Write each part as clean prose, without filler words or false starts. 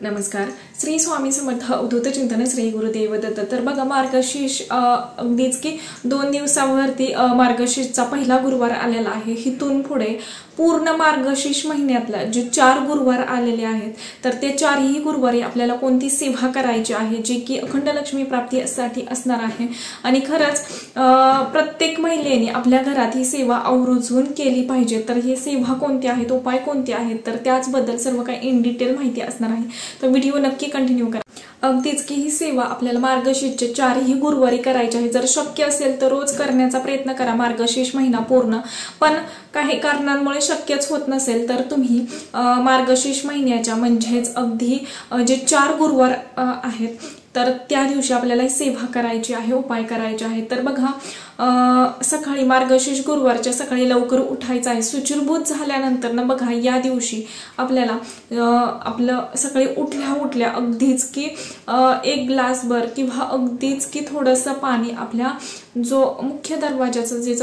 नमस्कार. श्री स्वामी समर्थ अवधूत चिंतन श्री गुरुदेव दत्त. तर बघा मार्गशीर्ष अगदीच की 2 दिवसावरती मार्गशीर्षचा पहिला गुरुवार आलेला आहे. हितून पुढे पूर्ण मार्गशीर्ष महिन्यातला जे 4 गुरुवार आलेले आहेत तर ते 4ही गुरुवारी आपल्याला कोणती सेवा करायची आहे जी की अखंड लक्ष्मी प्राप्तीसाठी असणार आहे. आणि खरंच प्रत्येक महिलेने आपल्या घरात ही सेवा आवर्जून केली पाहिजे. तर ही सेवा कोणती आहेत, उपाय कोणते आहेत, तर त्याचबद्दल सर्व काही इन डिटेल माहिती असणार आहे. तर व्हिडिओ नक्की कंटिन्यू करा. अगदीच की ही सेवा आपल्याला मार्गशीर्षचे 4ही गुरुवारी करायची आहे. जर शक्य असेल तर रोज करण्याचा प्रयत्न करा मार्गशीर्ष महिना पूर्ण. पण काही कारणांमुळे शक्यच होत नसेल तर तुम्ही मार्गशीर्ष महिन्याच्या म्हणजेच अगदी जे 4 गुरुवार आहेत तर त्या दिवशी आपल्याला सेवा करायची आहे, उपाय करायचे आहे. तर बघा सकाळी मार्गशीर्ष गुरुवारच्या सकाळी लवकर उठायचं आहे. शुचिर्भूत झाल्यानंतर ना बघा या दिवशी आपल्याला आपलं सकाळी उठल्या अगदीच की 1 ग्लासभर किंवा अगदीच की थोडंसं पाणी आपल्या जो मुख्य दरवाजाचा जे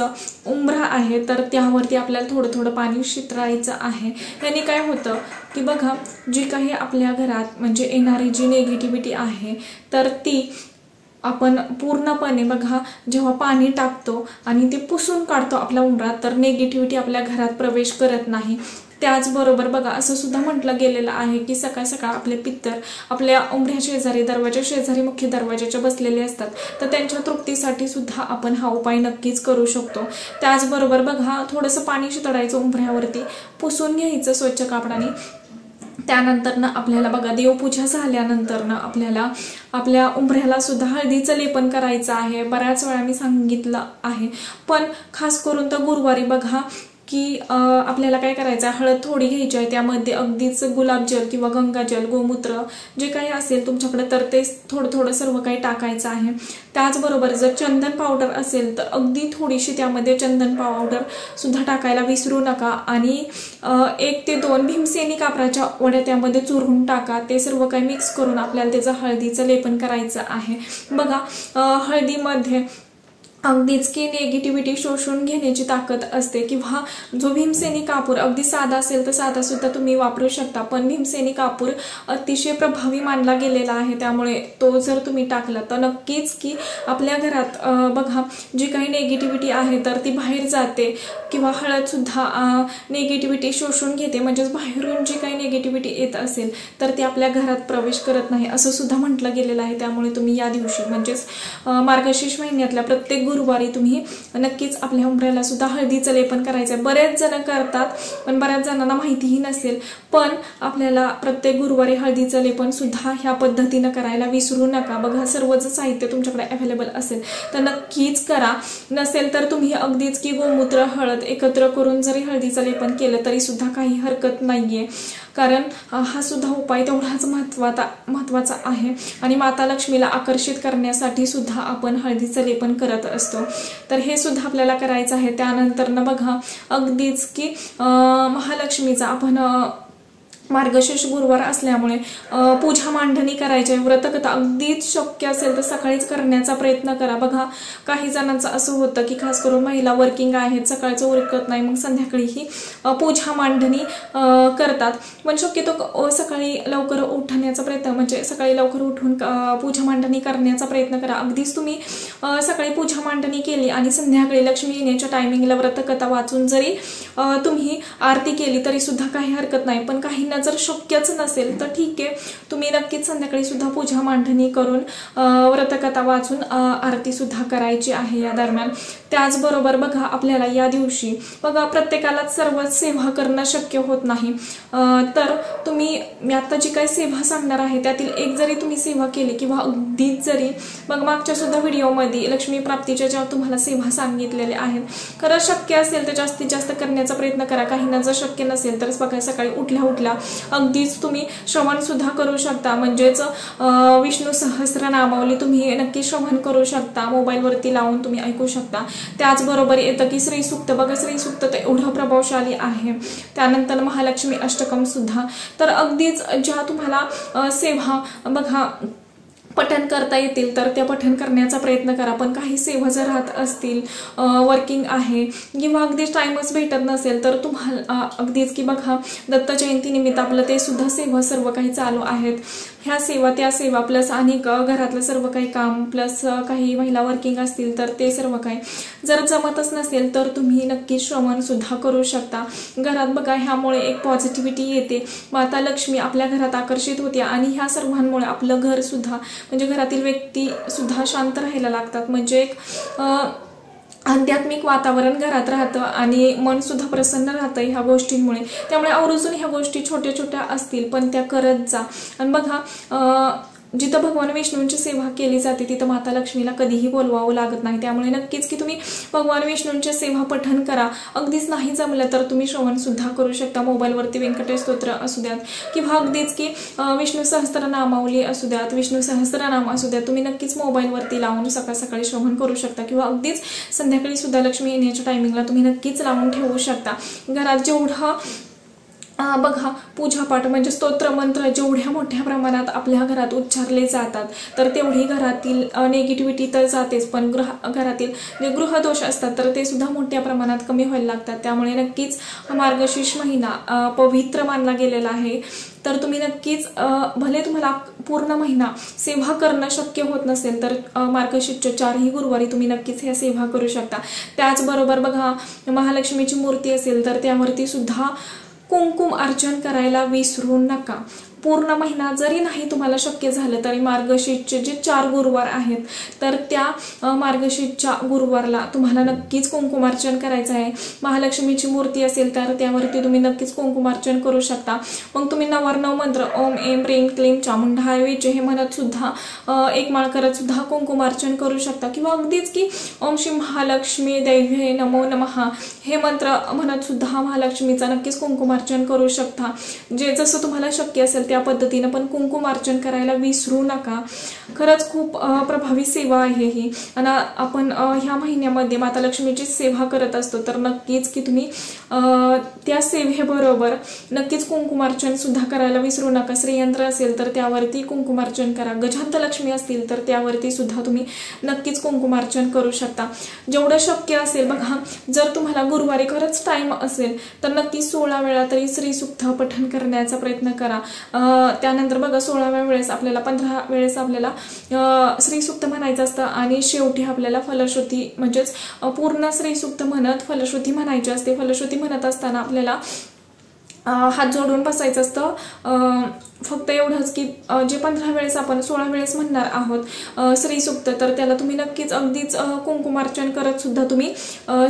उंबरा आहे तर त्यावरती आपल्याला थोडं पाणी शिंपडायचं आहे. याने काय होतं की बघा जी काही आपल्या घरात म्हणजे येणारी जी नेगेटिव्हिटी आहे तर ती आपण पूर्णपणे बघा जेव्हा पाणी टाकतो आणि ते पुसून काढतो आपल्या उंबरात तर नेगेटिव्हिटी आपल्या घरात प्रवेश करत नाही. त्याचबरोबर बघा असं सुद्धा म्हटलं गेलेलं आहे की सकाळ सकाळ आपले पितर आपल्या उंबऱ्या शेजारी दरवाजा शेजारी मुख्य दरवाजाच्या बसलेले असतात तर त्यांच्या तृप्तीसाठी सुद्धा आपण हा उपाय नक्कीच करू शकतो. त्याचबरोबर बघा थोडंसं पाणी शिंपडायचं उंबऱ्यावरती, पुसून घ्यायचं स्वच्छ कापडाने. त्यानंतर ना आपल्याला बघा देवपूजा झाल्यानंतर ना आपल्याला आपल्या उंबऱ्याला सुद्धा हळदीचं लेपन करायचं आहे. बऱ्याच वेळा मी सांगितलं आहे पण खास करून तर गुरुवारी बघा की आपल्याला काय करायचं आहे, हळद थोडी घ्यायची आहे, त्यामध्ये अगदीच गुलाबजल किंवा गंगाजल गोमूत्र जे काही असेल तुमच्याकडे तर ते थोडं सर्व काही टाकायचं आहे. त्याचबरोबर जर चंदन पावडर असेल तर अगदी थोडीशी त्यामध्ये चंदन पावडर सुद्धा टाकायला विसरू नका. आणि 1 ते 2 भीमसेनी कापराच्या वड्या त्यामध्ये चुरून टाका. ते सर्व काही मिक्स करून आपल्याला त्याचं हळदीचं लेपन करायचं आहे. बघा हळदीमध्ये अगदीच की नेगेटिव्हिटी शोषून घेण्याची ताकद असते. किंवा जो भीमसेनी कापूर अगदी साधा असेल तर साधा सुद्धा तुम्ही वापरू शकता पण भीमसेनी कापूर अतिशय प्रभावी मानला गेलेला आहे. त्यामुळे तो जर तुम्ही टाकला तर नक्कीच की आपल्या घरात बघा जी काही नेगेटिव्हिटी आहे तर ती बाहेर जाते. किंवा हळद सुद्धा नेगेटिव्हिटी शोषून घेते म्हणजेच बाहेरून जी काही नेगेटिव्हिटी येत असेल तर ती आपल्या घरात प्रवेश करत नाही असं सुद्धा म्हटलं गेलेलं आहे. त्यामुळे तुम्ही या दिवशी म्हणजेच मार्गशीर्ष महिन्यातल्या प्रत्येक गुरुवारी तुम्ही नक्कीच आपल्या उंबऱ्याला सुद्धा हळदीचं लेपन करायचं. बरेच जण करतात पण बऱ्याच जणांना माहितीही नसेल. पण आपल्याला प्रत्येक गुरुवारी हळदीचं लेपन सुद्धा ह्या पद्धतीनं करायला विसरू नका. बघा सर्व जर साहित्य तुमच्याकडे अवेलेबल असेल तर नक्कीच करा. नसेल तर तुम्ही अगदीच की गोमूत्र हळद एकत्र करून जरी हळदीचं लेपन केलं तरी सुद्धा काही हरकत नाहीये. कारण हा सुद्धा उपाय तेवढाच महत्वाचा आहे. आणि माता लक्ष्मीला आकर्षित करण्यासाठी सुद्धा आपण हळदीचं लेपन करत असतो. तर हे सुद्धा आपल्याला करायचं आहे. त्यानंतर ना बघा अगदीच की महालक्ष्मीचा आपण मार्गशीर्ष गुरुवार असल्यामुळे पूजा मांडणी करायची आहे. व्रतकथा अगदीच शक्य असेल तर सकाळीच करण्याचा प्रयत्न करा. बघा काही जणांचं असं होतं की खास करून महिला वर्किंग आहेत, सकाळचं उरकत नाही, मग संध्याकाळी ही पूजा मांडणी करतात. पण शक्यतो सकाळी लवकर उठण्याचा प्रयत्न म्हणजे सकाळी लवकर उठून पूजा मांडणी करण्याचा प्रयत्न करा. अगदीच तुम्ही सकाळी पूजा मांडणी केली आणि संध्याकाळी लक्ष्मी येण्याच्या टायमिंगला व्रतकथा वाचून जरी तुम्ही आरती केली तरी सुद्धा काही हरकत नाही. पण काही जर शक्यच नसेल तर ठीक आहे, तुम्ही नक्कीच संध्याकाळी सुद्धा पूजा मांडणी करून व्रतकथा वाचून आरती सुद्धा करायची आहे या दरम्यान. त्याचबरोबर बघा आपल्याला या दिवशी बघा प्रत्येकालाच सर्व सेवा करणं शक्य होत नाही. तर तुम्ही मी आता जी काही सेवा सांगणार आहे त्यातील एक जरी तुम्ही सेवा केली किंवा अगदीच जरी बघ मागच्या सुद्धा व्हिडिओमध्ये लक्ष्मी प्राप्तीच्या ज्या तुम्हाला सेवा सांगितलेल्या आहेत खरंच शक्य असेल तर जास्तीत जास्त करण्याचा प्रयत्न करा. काहींना जर शक्य नसेल तर बघा सकाळी उठल्या अगदीच तुम्ही श्रवण सुद्धा करू शकता. म्हणजेच विष्णू सहस्रनामावली तुम्ही नक्की श्रवण करू शकता. मोबाईलवरती लावून तुम्ही ऐकू शकता. त्याचबरोबर येतं की श्री सूक्त बघा श्री सूक्त ते एवढं प्रभावशाली आहे. त्यानंतर महालक्ष्मी अष्टकम सुद्धा. तर अगदीच ज्या तुम्हाला सेवा बघा पठण करता येतील तर त्या पठण करण्याचा प्रयत्न करा. पण काही सेवा जर राहत असतील, वर्किंग आहे किंवा अगदीच टाइमच भेटत नसेल तर तुम्हाला अगदीच की बघा दत्त जयंती निमित्त आपलं ते सुद्धा सेवा सर्व काही चालू आहेत. ह्या सेवा त्या सेवा प्लस आणि घरातलं सर्व काही काम प्लस काही महिला वर्किंग असतील तर ते सर्व काही जर जमतच नसेल तर तुम्ही नक्की श्रवण सुद्धा करू शकता. घरात बघा ह्यामुळे एक पॉझिटिव्हिटी येते, माता लक्ष्मी आपल्या घरात आकर्षित होते आणि ह्या सर्वांमुळे आपलं घर सुद्धा म्हणजे घरातील व्यक्ती सुद्धा शांत राहायला लागतात. म्हणजे एक आध्यात्मिक वातावरण घरात राहतं आणि मन सुद्धा प्रसन्न राहतं ह्या गोष्टींमुळे. त्यामुळे आवर्जून ह्या गोष्टी छोट्या छोट्या असतील पण त्या करत जा. आणि बघा जिथं भगवान विष्णूंची सेवा केली जाते तिथं माता लक्ष्मीला कधीही बोलवावं लागत नाही. त्यामुळे नक्कीच की तुम्ही भगवान विष्णूंचे सेवा पठण करा. अगदीच नाही जमलं तर तुम्ही श्रवण सुद्धा करू शकता. मोबाईलवरती व्यंकटेश स्तोत्र असू द्यात किंवा अगदीच की विष्णू सहस्त्रनामावली असू द्यात, विष्णू सहस्त्रनाम असू द्यात, तुम्ही नक्कीच मोबाईलवरती लावून सकाळ सकाळी श्रवण करू शकता किंवा अगदीच संध्याकाळी सुद्धा लक्ष्मी येण्याच्या टायमिंगला तुम्ही नक्कीच लावून ठेवू शकता. घरात जेवढं बघा पूजापाठ म्हणजे स्तोत्र मंत्र जेवढ्या मोठ्या प्रमाणात आपल्या घरात उच्चारले जातात तर तेवढी घरातील निगेटिव्हिटी तर जातेच, पण घरातील जे गृहदोष असतात तर ते सुद्धा मोठ्या प्रमाणात कमी व्हायला लागतात. त्यामुळे नक्कीच मार्गशीर्ष महिना पवित्र मानला गेलेला आहे. तर तुम्ही नक्कीच भले तुम्हाला पूर्ण महिना सेवा करणं शक्य होत नसेल तर मार्गशीर्षच्या 4ही गुरुवारी तुम्ही नक्कीच ह्या सेवा करू शकता. त्याचबरोबर बघा महालक्ष्मीची मूर्ती असेल तर त्यावरती सुद्धा कुंकुम अर्चन करायला विसरू नका. पूर्ण महिना जरी नाही तुम्हाला शक्य झालं तरी मार्गशीर्षचे जे 4 गुरुवार आहेत तर त्या मार्गशीर्षच्या गुरुवारला तुम्हाला नक्कीच कुंकुमार्चन करायचं आहे. महालक्ष्मीची मूर्ती असेल तर त्यावरती तुम्ही नक्कीच कुंकुमार्चन करू शकता. मग तुम्ही 99 मंत्र ओम ऐं ह्रीं क्लीं चामुंडाय विचे हे म्हणत सुद्धा एक माळ करत सुद्धा कुंकुमार्चन करू शकता किंवा अगदीच की ओम श्री महालक्ष्मी दैव्ये नमो नमः हे मंत्र म्हणत सुद्धा महालक्ष्मीचा नक्कीच कुंकुमार्चन करू शकता. जे जसं तुम्हाला शक्य असेल त्या पद्धतीने पण कुंकुमार्चन करायला विसरू नका. खरंच खूप प्रभावी सेवा आहे ही. आणि आपण ह्या महिन्यामध्ये माता लक्ष्मीची सेवा करत असतो तर नक्कीच की तुम्ही त्या सेवेबरोबर नक्कीच कुंकुमार्चन सुद्धा करायला विसरू नका. श्रीयंत्र असेल तर त्यावरती कुंकुमार्चन करा. गजांत लक्ष्मी असतील तर त्यावरती सुद्धा तुम्ही नक्कीच कुंकुमार्चन करू शकता. जेवढं शक्य असेल बघा, जर तुम्हाला गुरुवारी खरंच टाइम असेल तर नक्की 16 वेळा तरी श्री सूक्त पठण करण्याचा प्रयत्न करा. त्यानंतर बघा 16व्या वेळेस आपल्याला 15 वेळेस आपल्याला श्री सूक्त म्हणायचं असतं आणि शेवटी आपल्याला फलश्रुती म्हणजेच पूर्ण श्री सूक्त म्हणत फलश्रुती म्हणायची असते. फलश्रुती म्हणत असताना आपल्याला हात जोडून बसायचं असतं. फक्त एवढंच की जे 15 वेळेस आपण 16 वेळेस म्हणणार आहोत श्रीसूक्त तर त्याला तुम्ही नक्कीच अगदीच कुंकुमार्चन करत सुद्धा तुम्ही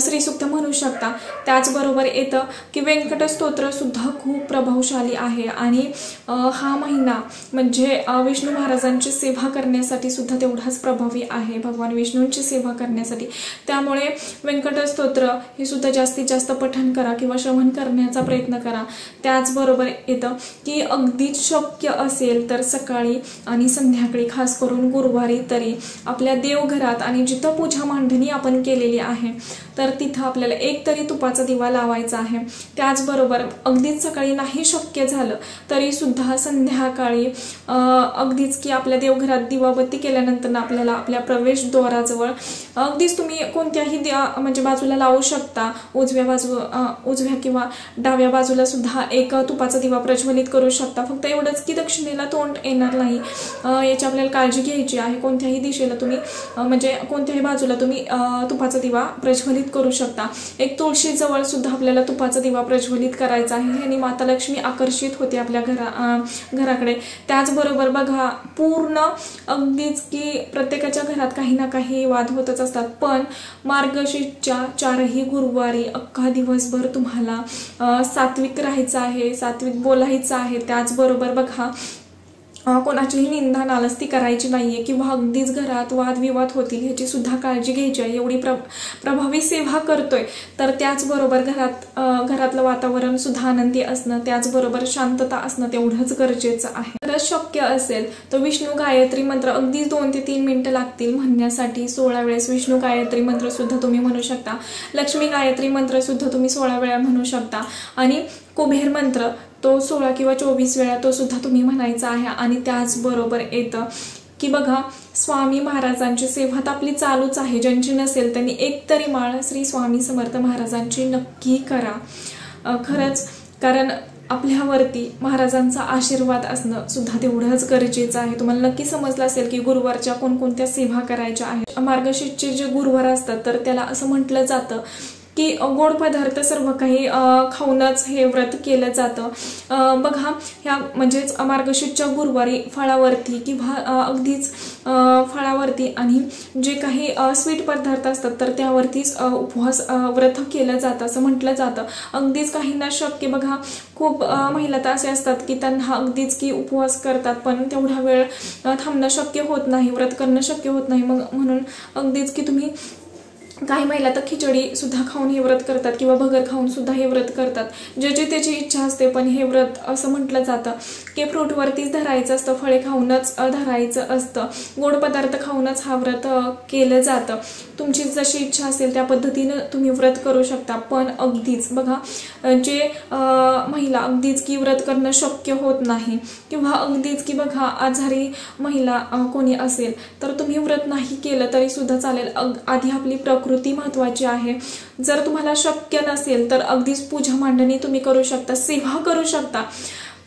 श्रीसूक्त म्हणू शकता. त्याचबरोबर येतं की व्यंकट स्तोत्र सुद्धा खूप प्रभावशाली आहे आणि हा महिना म्हणजे विष्णू महाराजांची सेवा करण्यासाठी सुद्धा तेवढाच प्रभावी आहे, भगवान विष्णूंची सेवा करण्यासाठी. त्यामुळे व्यंकट स्तोत्र हे सुद्धा जास्तीत जास्त पठण करा किंवा श्रवण करण्याचा प्रयत्न करा. त्याचबरोबर येतं की अगदीच शक्य असेल तर सकाळी आणि संध्याकाळी खास करून गुरुवारी तरी आपल्या देवघरात आणि जिथं पूजा मांडणी आपण केलेली आहे तर तिथं आपल्याला एक तरी तुपाचा दिवा लावायचा आहे. त्याचबरोबर अगदीच सकाळी नाही शक्य झालं तरी सुद्धा संध्याकाळी अगदीच की आपल्या देवघरात दिवाबत्ती केल्यानंतर आपल्याला आपल्या प्रवेशद्वाराजवळ अगदीच तुम्ही कोणत्याही म्हणजे बाजूला लावू शकता. उजव्या किंवा डाव्या बाजूला सुद्धा एक तुपाचा दिवा प्रज्वलित करू शकता. फक्त एवढंच की दक्षिणेला तोंड येणार नाही याची आपल्याला काळजी घ्यायची आहे. कोणत्याही दिशेला तुम्ही म्हणजे कोणत्याही बाजूला तुम्ही तुपाचा दिवा प्रज्वलित करू शकता. एक तुळशी जवळ सुद्धा आपल्याला तुपाचा दिवा प्रज्वलित करायचा आहे. याने माता लक्ष्मी आकर्षित होते आपल्या घराकडे. त्याचबरोबर बघा पूर्ण अगदीच की प्रत्येकाच्या घरात काही ना काही वाद होतच असतात, पण मार्गशीर्षच्या 4ही गुरुवारी अख्खा दिवसभर तुम्हाला सात्विक राहायचं आहे, सात्विक बोलायचं आहे. त्याचबरोबर बघा कोणाचीही निंदा नालस्ती करायची नाहीये किंवा अगदीच घरात वादविवाद होतील ह्याची सुद्धा काळजी घ्यायची आहे. एवढी प्रभावी सेवा करतोय तर त्याचबरोबर घरातलं वातावरण सुद्धा आनंदी असणं, त्याचबरोबर शांतता असणं तेवढंच गरजेचं आहे. तर शक्य असेल तर विष्णू गायत्री मंत्र अगदीच 2 ते 3 मिनिटं लागतील म्हणण्यासाठी 16 वेळेस विष्णू गायत्री मंत्र सुद्धा तुम्ही म्हणू शकता. लक्ष्मी गायत्री मंत्र सुद्धा तुम्ही 16 वेळा म्हणू शकता आणि कुबेर मंत्र तो 16 किंवा 24 वेळा तो सुद्धा तुम्ही म्हणायचा आहे. आणि त्याचबरोबर येतं की बघा स्वामी महाराजांची सेवा तर आपली चालूच आहे. ज्यांची नसेल त्यांनी एक तरी माळ श्री स्वामी समर्थ महाराजांची नक्की करा. खरंच, कारण आपल्यावरती महाराजांचा आशीर्वाद असणं सुद्धा तेवढंच गरजेचं आहे. तुम्हाला नक्की समजलं असेल की गुरुवारच्या कोणकोणत्या सेवा करायच्या आहेत. मार्गशीर्षचे जे गुरुवार असतात तर त्याला असं म्हटलं जातं की गोड पदार्थ सर्व काही खाऊनच हे व्रत केलं जातं. बघा, ह्या म्हणजेच मार्गशीर्षच्या गुरुवारी फळावरती किंवा अगदीच फळावरती आणि जे काही स्वीट पदार्थ असतात तर त्यावरतीच उपवास व्रत केलं जातं असं म्हटलं जातं. अगदीच काहींना शक्य, बघा खूप महिला तर असे असतात की त्यांना अगदीच की उपवास करतात पण तेवढा वेळ थांबणं शक्य होत नाही, व्रत करणं शक्य होत नाही. मग म्हणून अगदीच की तुम्ही, काही महिला तर खिचडी सुद्धा खाऊन हे व्रत करतात किंवा भगर खाऊन सुद्धा हे व्रत करतात. ज्याची त्याची इच्छा असते. पण हे व्रत असं म्हटलं जातं की फ्रूटवरतीच धरायचं असतं, फळे खाऊनच धरायचं असतं, गोड पदार्थ खाऊनच हा व्रत केलं जातं. तुमची जशी इच्छा असेल त्या पद्धतीनं तुम्ही व्रत करू शकता. पण अगदीच बघा, जे महिला अगदीच की व्रत करणं शक्य होत नाही किंवा अगदीच की बघा आजारी महिला कोणी असेल तर तुम्ही व्रत नाही केलं तरी सुद्धा चालेल. आधी आपली प्रकृती महत्वाची आहे. जर तुम्हाला शक्य नसेल तर अगदीच पूजा मांडणी तुम्ही करू शकता, सेवा करू शकता.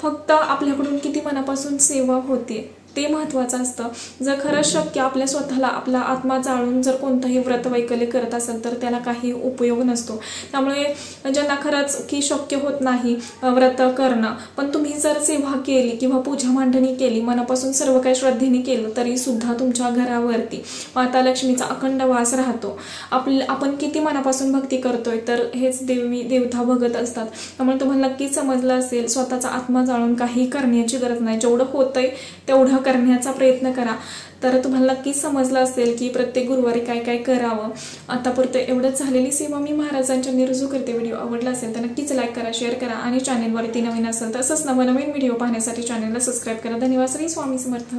फक्त आपल्याकडून किती मनापासून सेवा होते ते महत्वाचं असतं. जर खरंच शक्य आपल्या स्वतःला आपला आत्मा जाळून जर कोणतंही व्रत वैकल्य करत असेल तर त्याला काही उपयोग नसतो. त्यामुळे ज्यांना खरंच की शक्य होत नाही व्रत करणं, पण तुम्ही जर सेवा केली किंवा पूजा मांडणी केली, मनापासून सर्व काही श्रद्धेने केलं तरी सुद्धा तुमच्या घरावरती माता लक्ष्मीचा अखंड वास राहतो. आपण किती मनापासून भक्ती करतोय तर हेच देवी देवता बघत असतात. त्यामुळे तुम्हाला नक्कीच समजलं असेल, स्वतःचा आत्मा जाळून काही करण्याची गरज नाही. जेवढं होतंय तेवढं करण्याचा प्रयत्न करा. तर तुम्हाला नक्कीच समजलं असेल की प्रत्येक गुरुवारी काय काय करावं. आतापुरतं एवढंच झालेली सेवा मी महाराजांच्या निरजू करते. व्हिडिओ आवडला असेल तर नक्कीच लाईक करा, शेअर करा आणि चॅनेलवरती नवीन असेल तर असंच नवनवीन व्हिडिओ पाहण्यासाठी चॅनेलला सबस्क्राईब करा. धन्यवाद. श्री स्वामी समर्थ.